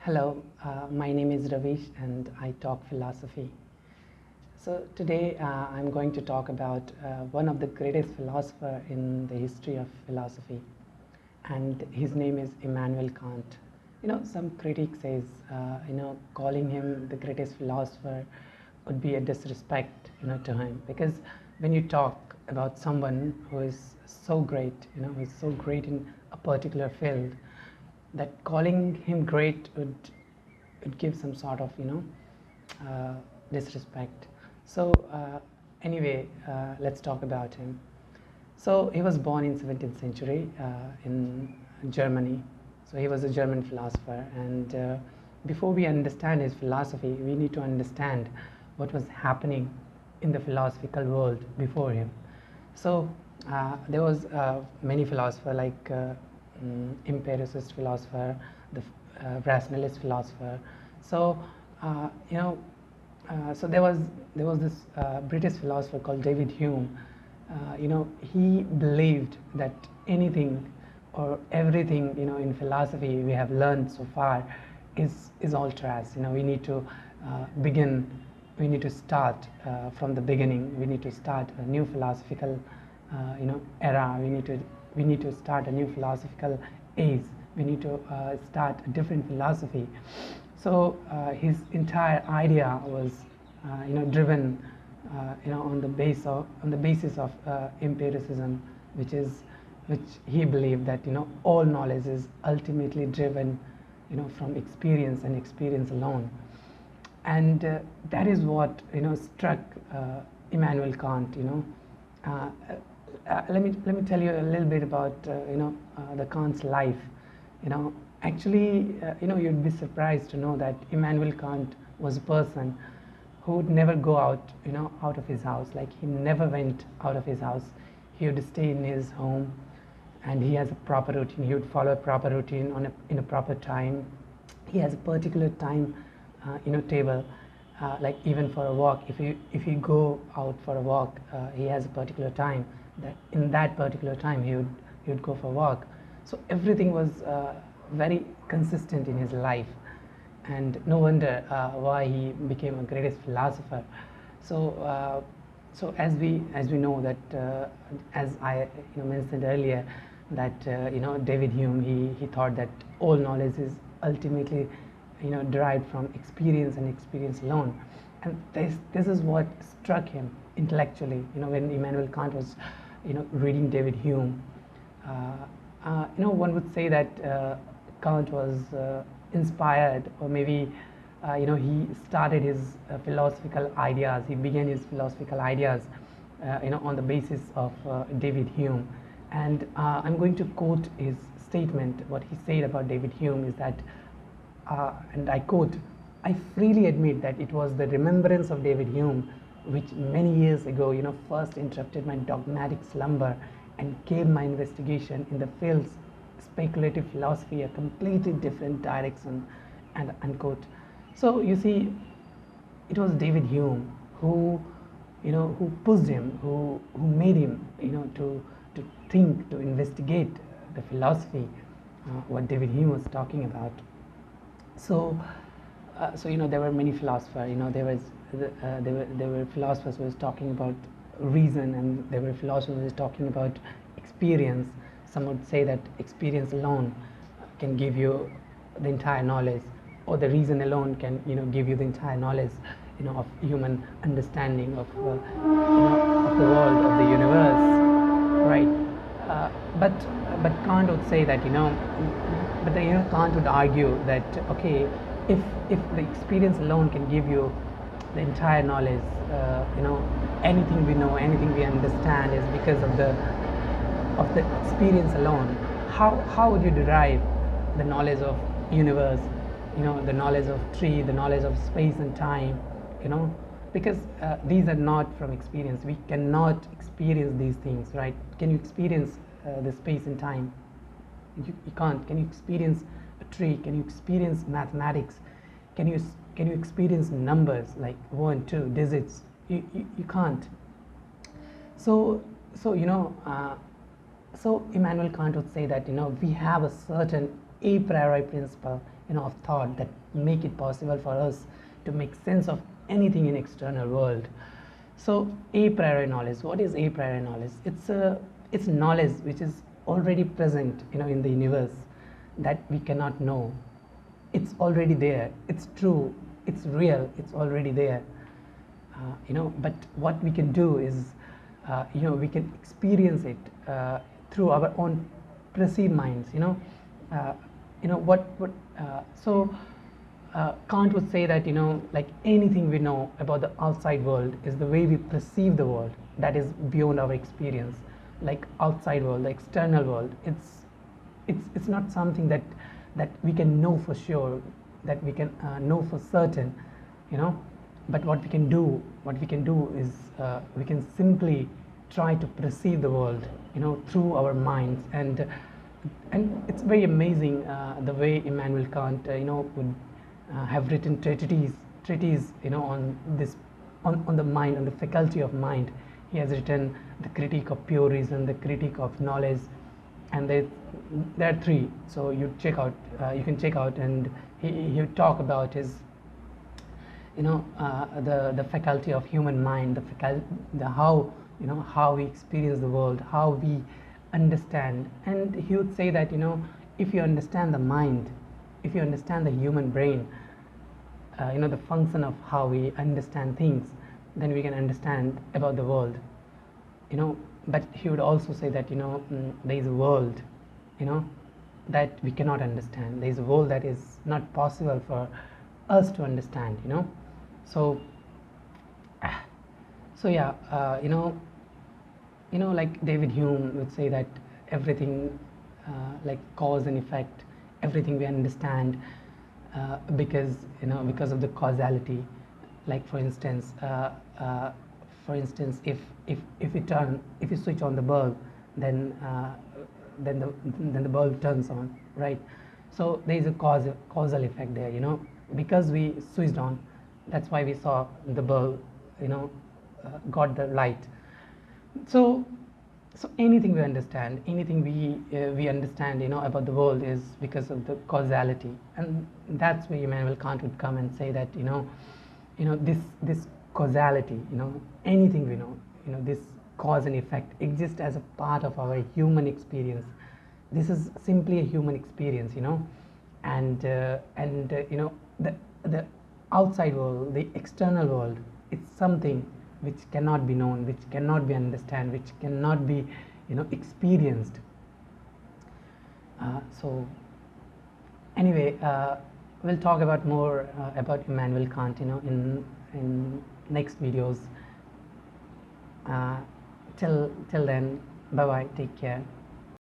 Hello, my name is Ravish and I talk philosophy. So today I'm going to talk about one of the greatest philosopher in the history of philosophy, and his name is Immanuel Kant. Some critic says, calling him the greatest philosopher would be a disrespect, to him, because when you talk about someone who is so great, who is so great in a particular field, that calling him great would give some sort of uh, disrespect. So anyway, let's talk about him. So he was born in 17th century in Germany. So he was a German philosopher, and before we understand his philosophy, we need to understand what was happening in the philosophical world before him. So there was many philosophers like empiricist philosopher, the rationalist philosopher. So so there was this British philosopher called David Hume. He believed that anything or everything in philosophy we have learned so far is all trash. We need to begin. We need to start from the beginning. We need to start a new philosophical era. We need to start a new philosophical age. We need to start a different philosophy. So his entire idea was driven on the basis of empiricism, which he believed that all knowledge is ultimately driven from experience and experience alone. And that is what struck Immanuel Kant. Let me tell you a little bit about the Kant's life. Actually, you'd be surprised to know that Immanuel Kant was a person who would never go out of his house. Like, he never went out of his house. He would stay in his home, and he has a proper routine. He would follow a proper routine in a proper time. He has a particular time table, like even for a walk. If you go out for a walk, he has a particular time that in that particular time he would go for a walk. So everything was very consistent in his life, and no wonder why he became a greatest philosopher. So as we know that as I mentioned earlier, that David Hume, he thought that all knowledge is ultimately derived from experience and experience alone. And this is what struck him intellectually when Immanuel Kant was reading David Hume. One would say that Kant was inspired, or maybe he started his philosophical ideas. He began his philosophical ideas on the basis of David Hume. And I'm going to quote his statement. What he said about David Hume is that, and I quote, "I freely admit that it was the remembrance of David Hume which many years ago first interrupted my dogmatic slumber and gave my investigation in the field's speculative philosophy a completely different direction," and unquote. So you see, it was David Hume who pushed him, who made him to think, to investigate the philosophy, what David Hume was talking about. So there were many philosophers. There were philosophers who was talking about reason, and there were philosophers who was talking about experience. Some would say that experience alone can give you the entire knowledge, or the reason alone can give you the entire knowledge of human understanding of of the world, of the universe, right? But Kant would say that Kant would argue that, okay, if the experience alone can give you the entire knowledge, anything we know, anything we understand is because of the experience alone. How would you derive the knowledge of universe, the knowledge of tree, the knowledge of space and time, because these are not from experience. We cannot experience these things, right? Can you experience the space and time? You can't. Can you experience a tree? Can you experience mathematics? Can you experience numbers like 1, 2 digits? You can't. So Immanuel Kant would say that we have a certain a priori principle, of thought that make it possible for us to make sense of anything in external world. So a priori knowledge, what is a priori knowledge? It's knowledge which is already present, in the universe, that we cannot know. It's already there, it's true, it's real, it's already there. But what we can do is, we can experience it through our own perceived minds. So Kant would say that, like anything we know about the outside world is the way we perceive the world that is beyond our experience. Like outside world, the external world, it's not something that we can know for sure, that we can know for certain, but what we can do is we can simply try to perceive the world, through our minds. And it's very amazing the way Immanuel Kant, would have written treatise, on this, on the mind, on the faculty of mind. He has written the Critique of Pure Reason, the Critique of Knowledge, and there are three. So you can check out, and he talk about his, the faculty of human mind, the how we experience the world, how we understand. And he would say that, if you understand the mind, if you understand the human brain, the function of how we understand things, then we can understand about the world. But he would also say that, there is a world, that we cannot understand. There is a world that is not possible for us to understand. So yeah, like David Hume would say that everything, like cause and effect, everything we understand, because of the causality. Like for instance, if you switch on the bulb, then the bulb turns on, right? So there is a causal effect there, because we switched on, that's why we saw the bulb, got the light. So anything we understand, anything we understand, about the world is because of the causality. And that's where Immanuel Kant would come and say that, this causality, anything we know, this cause and effect exists as a part of our human experience. This is simply a human experience, and the outside world, the external world, it's something which cannot be known, which cannot be understood, which cannot be, experienced. So anyway, we'll talk about more about Immanuel Kant, in next videos. Till then, bye bye, take care.